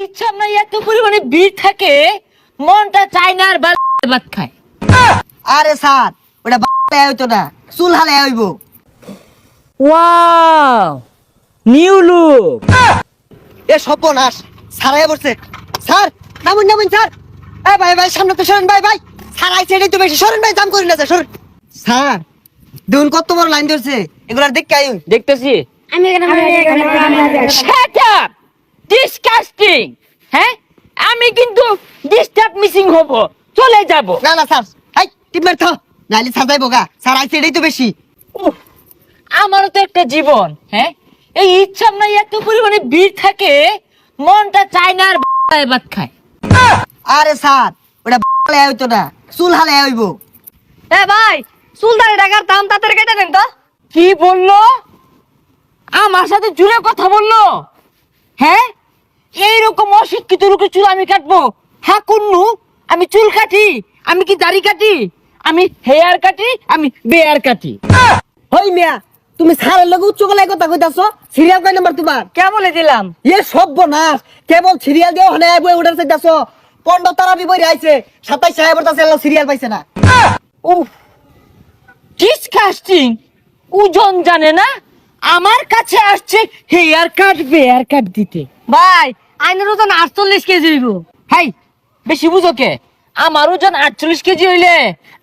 ইচ্ছা নাই এত পরিমাণে ভিড় থাকে মনটা চায় না আর ভাত খায়। আরে স্যার ওটা হইতো না, চুল হালে হইব। Wow new look. এ সর্বনাশ, স্যার আয়া পড়ছে। Sir নামুন নামুন sir. এ ভাই ভাই সামনে তো সরেন ভাই ভাই। স্যার আইছে এটাই তো বেশি, সরেন ভাই, দাম করেন না স্যার, সরেন। স্যার দেখুন কত বড় লাইন ধরছে, এগুলার দেখতে আইন। দেখতেছি। Shut up! Disgusting! হ্যাঁ আমি কিন্তু ডিস্টার্ব মিসিং হব, চলে যাব। না না স্যার, হাই টিপমার থাও, নাইলে স্যার যাইবো গা। স্যার আইছে এটাই তো বেশি। উফ, আমারও তো একটা জীবন। হ্যাঁ এই ইচ্ছা নাই এত পরিমাণে ভিড় থাকে মনটা চায় না আর ভাত খায়। আরে স্যার ওটা হইতো না, চুল হালে হইব। এ ভাই চুলদারি টাকার দাম তাড়াতাড়ি কেটে দেন তো। কি বললো? আমার সাথে জুড়ে কথা বললো? হ্যাঁ এইরকম অশিক্ষিত লোকের চুল আমি কাটবো? হ্যাঁ কুন্নু, আমি চুল কাটি, আমি কি দাড়ি কাটি, আমি হেয়ার কাটি, আমি বেয়ার কাটি। হই মিয়া, তুমি স্যারের লগে উচ্চ গলায় কথা কইতাছো? সিরিয়াল কয় নাম্বার তোমার? কে বলে দিলাম? এ সর্বনাশ, কেবল সিরিয়াল দিও হনে বই উঠার চাইতাছো। 15 তারাবি বই আইছে, 27 সাহেব বলতাছে আল্লাহ সিরিয়াল পাইছে না। উফ ডিসকাস্টিং। ওজন জানে না, আমার কাছে আসছে হেয়ার কাট বেয়ার কাট দিতে। ভাই আইনের ওজন 48 কেজি হইব। হাই বেশি বুঝো কে? আমার ওজন 48 কেজি হইলে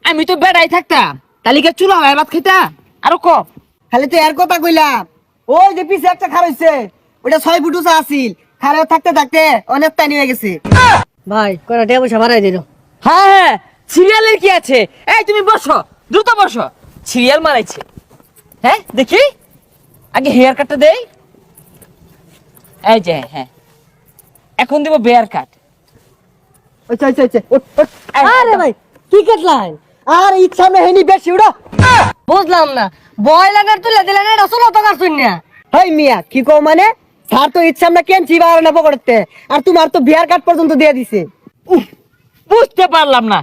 আমি তো বেড়াই থাকতাম, তালিকা চুলা হয় ভাত খেতা আরো কম। খালি তো এর কথা কইলাম। ওই যে পিছে একটা খার হইছে, ওটা 6 ফুট উঁচা আছিল, খারে থাকতে থাকতে অনেক টাইম হয়ে গেছে। ভাই কয়টা টাকা পয়সা বাড়াই দিল। হ্যাঁ হ্যাঁ সিরিয়ালের কি আছে? এই তুমি বসো, দ্রুত বসো। সিরিয়াল মারাইছে। হ্যাঁ দেখি আগে হেয়ার কাটটা দেই। এই যে হ্যাঁ এখন দেব বেয়ার কাট। আচ্ছা আচ্ছা আচ্ছা, ওঠ, ওঠ। আরে ভাই কি কাটলেন? আর ইচ্ছা না হেনি বেশি উড়া। বুঝলাম না, বয় লাগার তুলে দিলেন, এটা ষোলো টাকার শূন্য। হই মিয়া কি কও মানে? স্যার তো ইচ্ছা না কেনছি বার না পকড়তে, আর তোমার তো বিয়ার কাট পর্যন্ত দিয়ে দিছে। উফ, বুঝতে পারলাম না,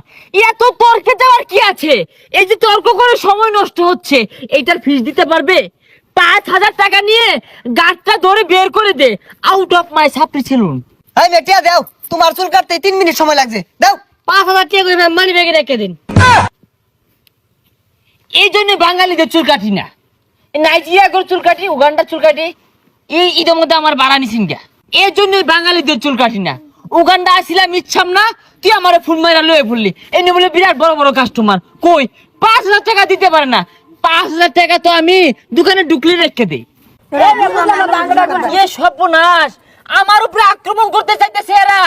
এত তর্কে যাওয়ার কি আছে? এই যে তর্ক করে সময় নষ্ট হচ্ছে, এইটার ফিস দিতে পারবে? 5,000 টাকা নিয়ে গাঁটটা ধরে বের করে দে, আউট অফ মাই সাপ্রি সেলুন। হই মেটিয়া দাও, তোমার চুল কাটতে 3 মিনিট সময় লাগছে, দাও। 5,000 টাকা করে মানি ব্যাগে রেখে দিন। এই জন্য বাঙালিদের চুল কাটি না, নাইজেরিয়া করে চুল কাটি, উগান্ডার চুল কাটি। এই ঈদের মধ্যে আমার বাড়ানি সিংহা, এই জন্যই বাঙালিদের চুল কাটি না। উগান্ডা আসিলাম ইচ্ছাম না, তুই আমার ফোন মাইরা লয়ে পড়লি, এনে বলে বিরাট বড় বড় কাস্টমার। কই 5,000 টাকা দিতে পারে না? 5,000 টাকা তো আমি দোকানে ঢুকলে রেখে দিই। এ সর্বনাশ, আমার উপরে আক্রমণ করতে চাইতেছে এরা।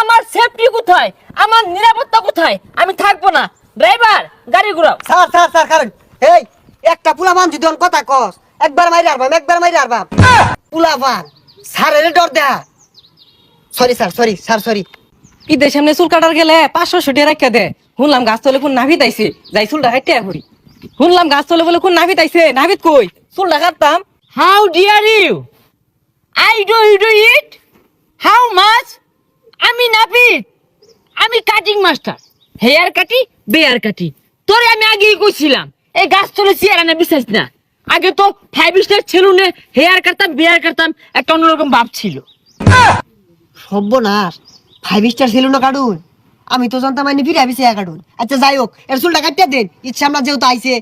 আমার সেফটি কোথায়, আমার নিরাপত্তা কোথায়? আমি থাকবো না। ড্রাইভার গাড়ি ঘুরাও। স্যার স্যার স্যার কারণ এই একটা পুলাবান যদি অন কথা কস, একবার মাইরে আরবাম, একবার মাইরে আরবাম। পুলাবান স্যারের ডর দেয়া। Sorry sir, sorry sir, sorry. ঈদের সামনে চুল কাটার গেলে 500 টাকা রাখা দে। শুনলাম গাছ তলে কোন নাভিত আইছে, যাই চুলটা কাটতে করি। শুনলাম গাছ তলে বলে কোন নাভিত আইছে, নাভিত কই চুলটা কাটতাম। How dare you? I do you do it? How much? আমি নাপিত, আমি কাটিং মাস্টার। হেয়ার কাটি বেয়ার কাটি। তোরে আমি আগেই কইছিলাম এই গাছ তোলে চেয়ার আনা বিশ্বাস না। আগে তো 5 স্টার সেলুনে হেয়ার কাটতাম বেয়ার কাটতাম, একটা অন্যরকম ভাব ছিল। সর্বনাশ, 5 স্টার ছিল না কাটুন। আমি তো জানতাম আইনি ফিরে আইছে কাটুন। আচ্ছা যাই হোক, এর চুলটা কাটিয়ে দেন, ইচ্ছা আমরা যেহেতু আইছে।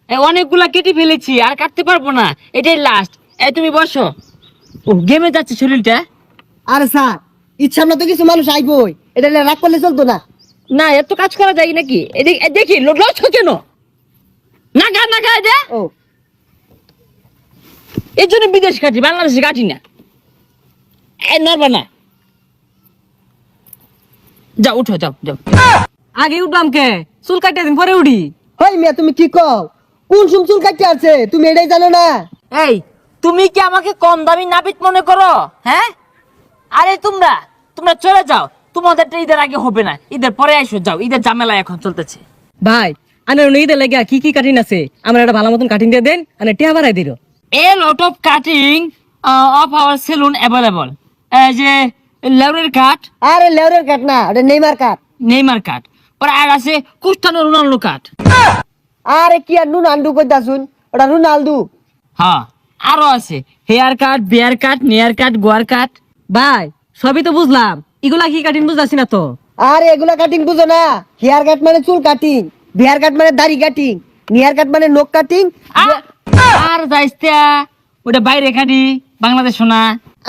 অনেকগুলা কেটে ফেলেছি, আর কাটতে পারবো না, এটাই লাস্ট। এই তুমি বসো। ও গেমে যাচ্ছে শরীরটা। আরে স্যার ইচ্ছা আমরা তো কিছু মানুষ আইবই, এটা রাগ করলে চলতো না। না এত কাজ করা যায় নাকি? দেখি লস কেন না গা না গা দে। ও এই জন্য বিদেশ কাটি, বাংলাদেশে কাটি না। এ নড়বা না, যাও উঠো, যাও যাও। আগে উঠবাম কে? চুল কাটতে দিন পরে উঠি। হই মিয়া তুমি কি কও? কোন সুম চুল কাটতে আছে তুমি এটাই জানো না? এই তুমি কি আমাকে কম দামি নাপিত মনে করো? হ্যাঁ আরে তোমরা তোমরা চলে যাও, তোমাদেরটা ঈদের আগে হবে না, ঈদের পরে আইসো। যাও, ঈদের ঝামেলা এখন চলতেছে। ভাই আনে ঈদের লাগে কি কি কাটিং আছে, আমরা একটা ভালো মতন কাটিং দিয়ে দেন, আনে টিয়া বাড়াই দিল। A lot of cutting of our saloon available. যে লেউরের কাট, আরে লেউরের কাট না, ওটা নেইমার কাট। নেইমার কাট, ওরা আর আছে কুস্টানো রোনাল্ডো কাট। আরে কি আর নুন আন্ডু কইতাছুন, ওটা রোনালদো। হ্যাঁ আরো আছে হেয়ার কাট বেয়ার কাট নেয়ার কাট গোয়ার কাট। ভাই সবই তো বুঝলাম, এগুলা কি কাটিং বুঝাছি না তো। আর এগুলা কাটিং বুঝো না? হেয়ার কাট মানে চুল কাটিং, বিয়ার কাট মানে দাড়ি কাটিং, নিয়ার কাট মানে নখ কাটিং। আর যাইস্তা ওটা বাইরে খাটি বাংলাদেশ শোনা।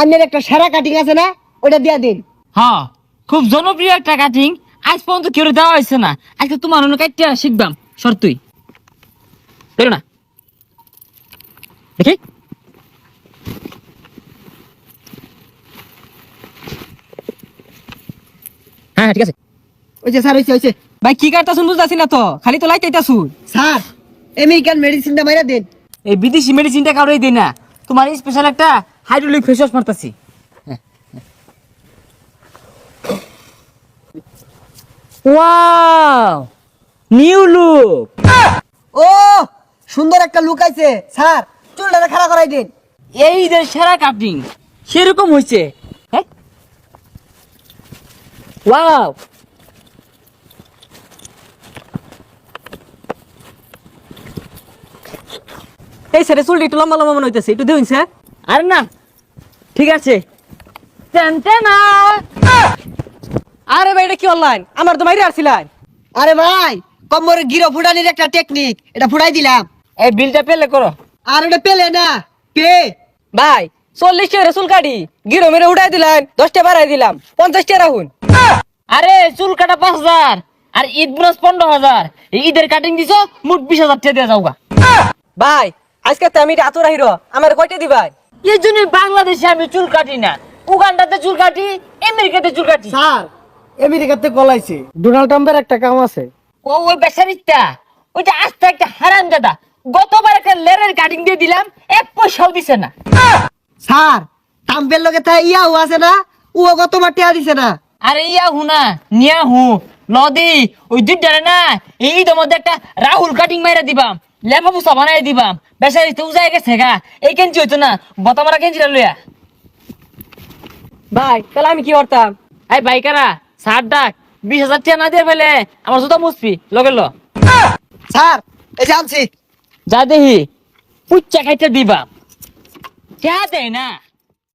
আপনার একটা সেরা কাটিং আছে না, ওটা দিয়া দিন। হ্যাঁ, খুব জনপ্রিয় একটা কাটিং, আজ পর্যন্ত কেউ দেওয়া হয়েছে না। আজকে তোমার অন্য কাটটা শিখবাম, সর তুই বেরো না দেখি। হ্যাঁ ঠিক আছে। ওই যে স্যার, হয়েছে। ভাই কি কাটতাছুন বুঝাছি না তো, খালি তো লাইটাইতাছুন। স্যার, আমেরিকান মেডিসিনটা মাইরা দেন। এই বিদেশি মেডিসিনটা কারোই দেয় না, তোমার স্পেশাল একটা হাইড্রোলিক ফেস ওয়াশ মারতাছি। Wow, new look. ও, সুন্দর একটা লুক আইছে। স্যার, চুলটা খাড়া করাই দিন। এই যে সেরা কাটিং সেরকম হয়েছে। হ্যাঁ, ওয়াও। এই স্যার চুলটা একটু লম্বা লম্বা মনে হইতেছে, একটু দেখুন স্যার। আরে না, ঠিক আছে। টেনটেনা। আরে ভাই এটা কি অনলাইন, আমার তো বাইরে আসছিলেন। আরে ভাই, কম্বরের গিরো ফুটানির একটা টেকনিক, এটা ফুটাই দিলাম। এই বিলটা পেলে করো। আর ওটা পেলে না, পে। ভাই 40 টাকা চুল কাটি গিরো মেরে উঠাই দিলেন, 10 টাকা বাড়াই দিলাম, 50 টাকা রাখুন। আরে চুল কাটা 5,000 আর ঈদ বোনাস 15,000। এই ঈদের কাটিং দিছো, মোট 20,000 টাকা দিয়ে যাওগা। ভাই আজকে তো আমি আতুরা হিরো, আমার কয়টা দিবাই? এই জন্য বাংলাদেশে আমি চুল কাটি না, উগান্ডাতে চুল কাটি, আমেরিকাতে চুল কাটি। স্যার, আমেরিকাতে কলাইছে, ডোনাল্ড ট্রাম্পের একটা কাম আছে। ওই বেচারিটা, ওইটা আস্তে একটা হারাম দাদা। গতবার একটা লেরের কাটিং দিয়ে দিলাম, 1 পয়সাও দিছে না। স্যার, ট্রাম্পের লগে তা ইয়াও আছে না, ও গতবার টিয়া দিছে না। আরে ইয়া হুনা নিয়া হু লদি ওই দুইটারে না, এই ঈদের মধ্যে একটা রাহুল কাটিং মাইরা দিবাম, লেফা পুসা বানাই দিবাম। বেচারি তো উজায় গেছে গা, এই কেঞ্চি হইতো না, বতামারা কেঞ্চিটা লইয়া। ভাই তাহলে আমি কি করতাম? এই বাইকারা সার ডাক, 20,000 টাকা না দিয়ে ফেলে আমার জুতা মুসপি লগে ল। স্যার, এই যে আনছি। যা দেহি পুচ্চা খাইতে দিবা, যা দেয় না।